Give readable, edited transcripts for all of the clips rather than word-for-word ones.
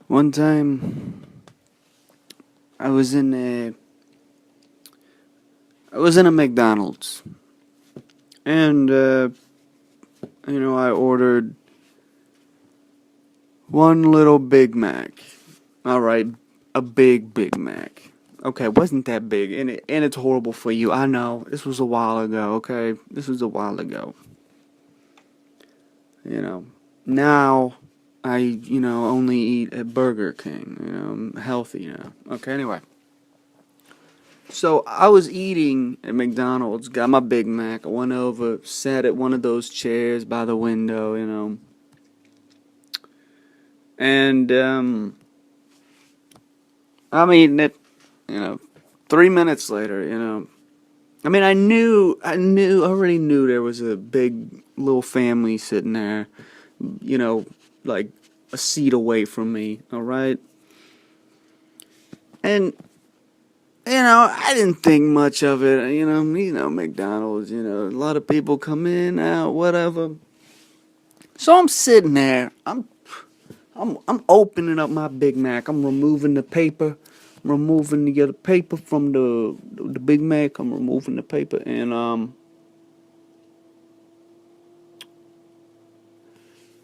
One time, I was in a I was in a McDonald's, and I ordered one little Big Mac. All right, a big Big Mac. Okay, it wasn't that big, and it's horrible for you. I know. This was a while ago. Okay, this was a while ago. You know, now I only eat at Burger King. I'm healthy now. Okay, anyway. So I was eating at McDonald's, got my Big Mac. I went over, sat at one of those chairs by the window. And I'm eating it, you know. 3 minutes later. I already knew there was a big little family sitting there, like a seat away from me. All right, and I didn't think much of it. McDonald's. A lot of people come in, out, whatever. So I'm sitting there. I'm opening up my Big Mac. I'm removing the paper. I'm removing the other paper from the Big Mac. I'm removing the paper, and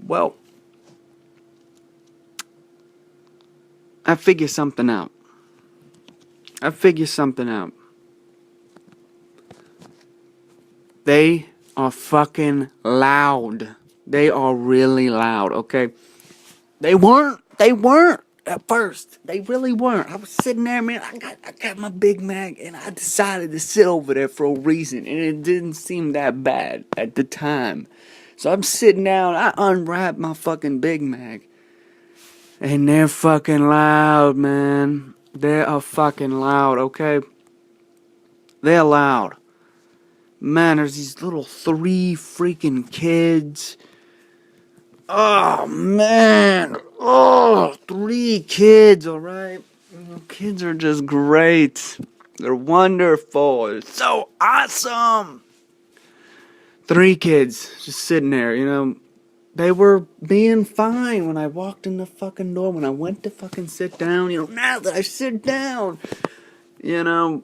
well, I figure something out. I figure something out. They are fucking loud. They are really loud. Okay. They weren't. They weren't at first. They really weren't. I was sitting there, man. I got my Big Mac, and I decided to sit over there for a reason, and it didn't seem that bad at the time. So I'm sitting down. I unwrap my fucking Big Mac, and they're fucking loud, man. They are fucking loud. Okay, they're loud. Man, there's these little three freaking kids. Oh, man. Oh, three kids, all right? Kids are just great. They're wonderful. It's so awesome. Three kids just sitting there. They were being fine when I walked in the fucking door. When I went to fucking sit down, now that I sit down, you know,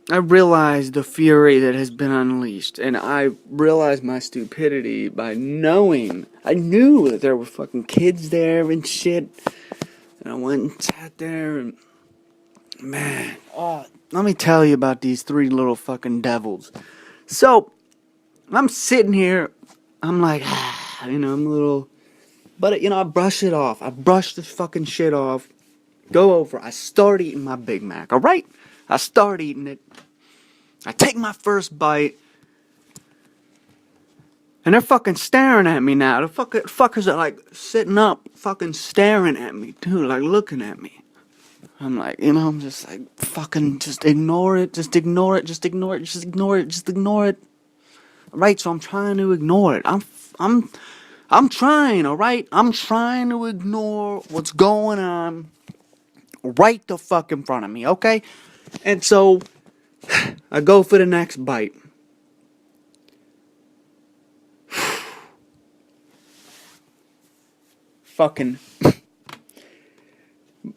I realized the fury that has been unleashed, and I realized my stupidity by knowing. I knew that there were fucking kids there and shit, and I went and sat there, and man, let me tell you about these three little fucking devils. So, I'm sitting here, I'm like, I'm a little, but I brush it off. I brush this fucking shit off, go over, I start eating my Big Mac, alright? I start eating it. I take my first bite, and they're fucking staring at me now. The fuckers are like sitting up, fucking staring at me too, like looking at me. I'm like, I'm just like, fucking, just ignore it, just ignore it, just ignore it, just ignore it, just ignore it. Alright, so I'm trying to ignore it. I'm trying, alright? I'm trying to ignore what's going on right the fuck in front of me, okay? And so, I go for the next bite. Fucking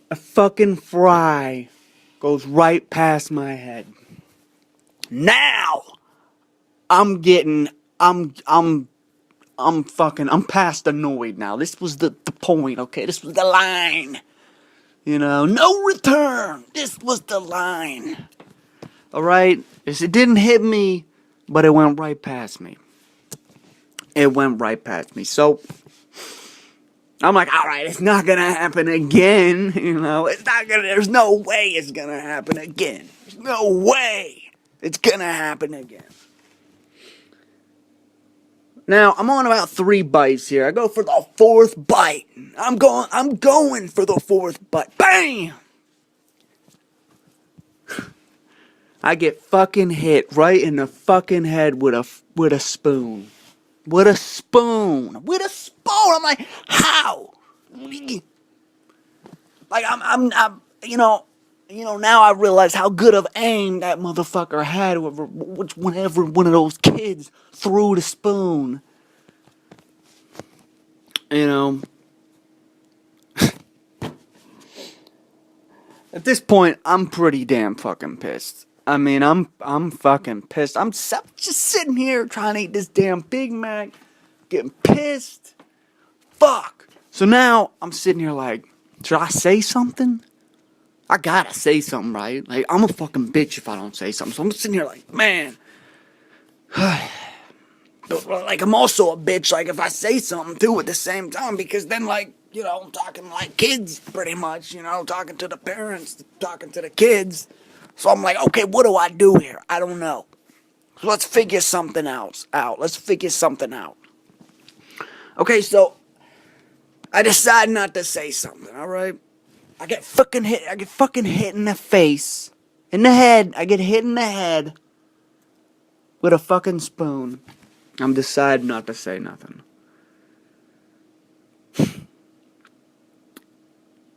a fucking fry goes right past my head. Now I'm past annoyed now. This was the point, okay? This was the line. No return. This was the line. Alright? It didn't hit me, but it went right past me. It went right past me. So I'm like, alright, it's not gonna happen again. There's no way it's gonna happen again. There's no way it's gonna happen again. Now, I'm on about 3 bites here. I go for the 4th bite. I'm going for the 4th bite. Bam! I get fucking hit right in the fucking head with a spoon. With a spoon. With a spoon. I'm like, how? Like now I realize how good of aim that motherfucker had whenever one of those kids threw the spoon. You know. At this point, I'm pretty damn fucking pissed. I mean, I'm fucking pissed. I'm just sitting here trying to eat this damn Big Mac, getting pissed. Fuck. So now I'm sitting here like, should I say something? I gotta say something, right? Like, I'm a fucking bitch if I don't say something. So I'm sitting here like, man. But, like, I'm also a bitch, like, if I say something too at the same time, because then, like, you know, I'm talking like kids, pretty much, you know, talking to the parents, talking to the kids. So I'm like, okay, what do I do here? I don't know. So let's figure something else out. Let's figure something out. Okay, so I decide not to say something, alright? I get fucking hit in the face. In the head. I get hit in the head with a fucking spoon. I'm deciding not to say nothing.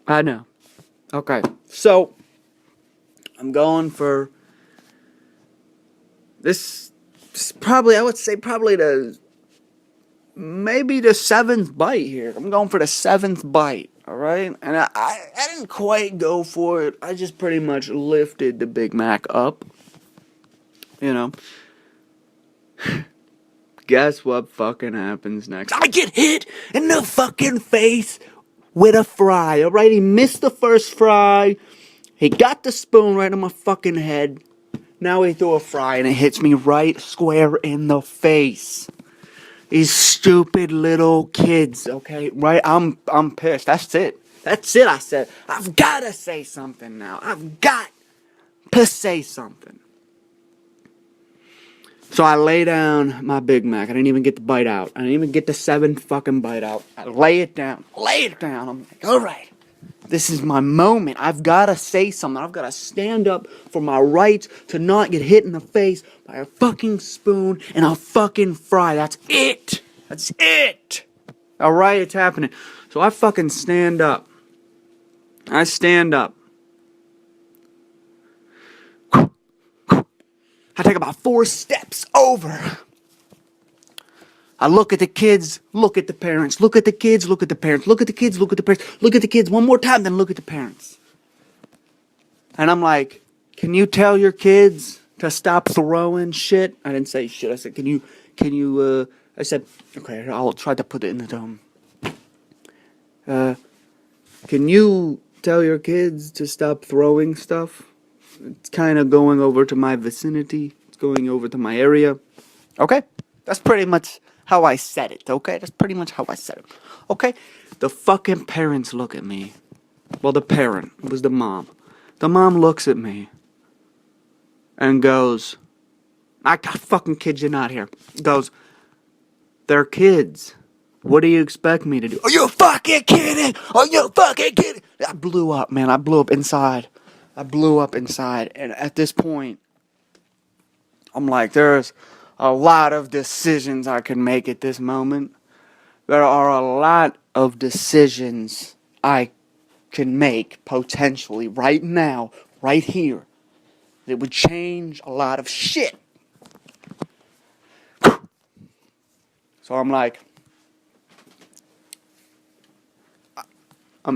I know. Okay, so I'm going for this. Probably, I would say, probably maybe the 7th bite here. I'm going for the 7th bite. All right, and I didn't quite go for it. I just pretty much lifted the Big Mac up. You know. Guess what fucking happens next? I get hit in the fucking face with a fry, alright? He missed the first fry. He got the spoon right on my fucking head. Now he threw a fry and it hits me right square in the face. These stupid little kids, okay? Right? I'm pissed. That's it. That's it, I said. I've gotta say something now. I've got to say something. So I lay down my Big Mac. I didn't even get the bite out. I didn't even get the 7th fucking bite out. I lay it down. Lay it down. I'm like, alright. This is my moment. I've got to say something. I've got to stand up for my rights to not get hit in the face by a fucking spoon and a fucking fry. That's it. That's it. Alright, it's happening. So I fucking stand up. I stand up. I take about 4 steps over. I look at the kids, look at the parents, look at the kids, look at the parents, look at the kids, look at the parents, look at the kids one more time, then look at the parents. And I'm like, can you tell your kids to stop throwing shit? I didn't say shit. I said, I said, okay, I'll try to put it in the tone. Can you tell your kids to stop throwing stuff? It's kind of going over to my vicinity. It's going over to my area. Okay? That's pretty much how I said it, okay? That's pretty much how I said it. Okay? The fucking parents look at me. Well, the parent was the mom. The mom looks at me and goes, I fucking kid you not here. Goes, they're kids. What do you expect me to do? Are you fucking kidding? Are you fucking kidding? I blew up, man. I blew up inside. And at this point, I'm like, there's a lot of decisions I can make at this moment. There are a lot of decisions I can make potentially right now, right here. It would change a lot of shit. So I'm like, I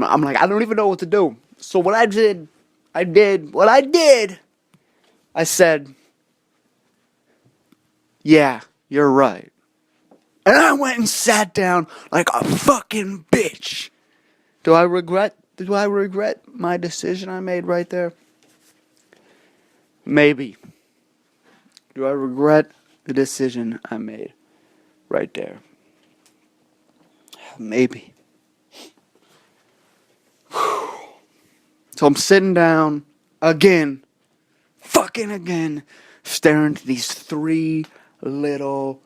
don't even know what to do. So what I did. I said, yeah, you're right. And I went and sat down like a fucking bitch. Do I regret my decision I made right there? Maybe. Do I regret the decision I made right there? Maybe. So I'm sitting down again, staring at these 3 little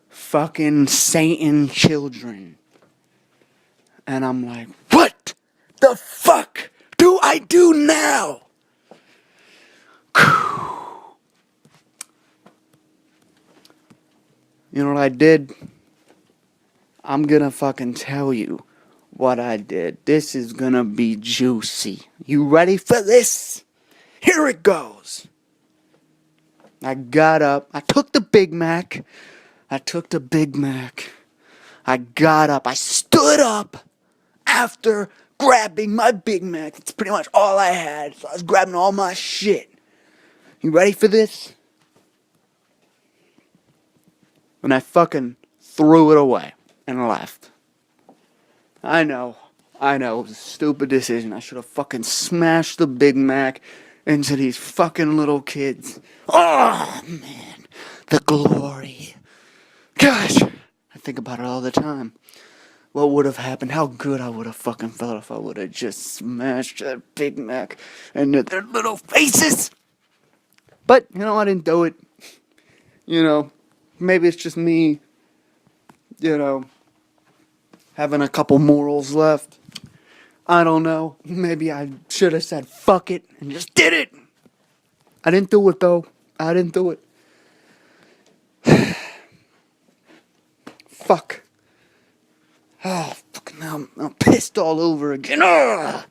fucking Satan children. And I'm like, what the fuck do I do now? You know what I did? I'm gonna fucking tell you what I did. This is gonna be juicy. You ready for this? Here it goes. I got up. I took the Big Mac. I got up. I stood up after grabbing my Big Mac. That's pretty much all I had. So I was grabbing all my shit. You ready for this? And I fucking threw it away and left. I know. It was a stupid decision. I should have fucking smashed the Big Mac into these fucking little kids. Oh, man. The glory. Gosh. I think about it all the time. What would have happened? How good I would have fucking felt if I would have just smashed that Big Mac into their little faces. But, I didn't do it. Maybe it's just me, having a couple morals left. I don't know. Maybe I should have said fuck it and just did it. I didn't do it, though. I didn't do it. Fuck. Oh, fucking now I'm pissed all over again. Ugh.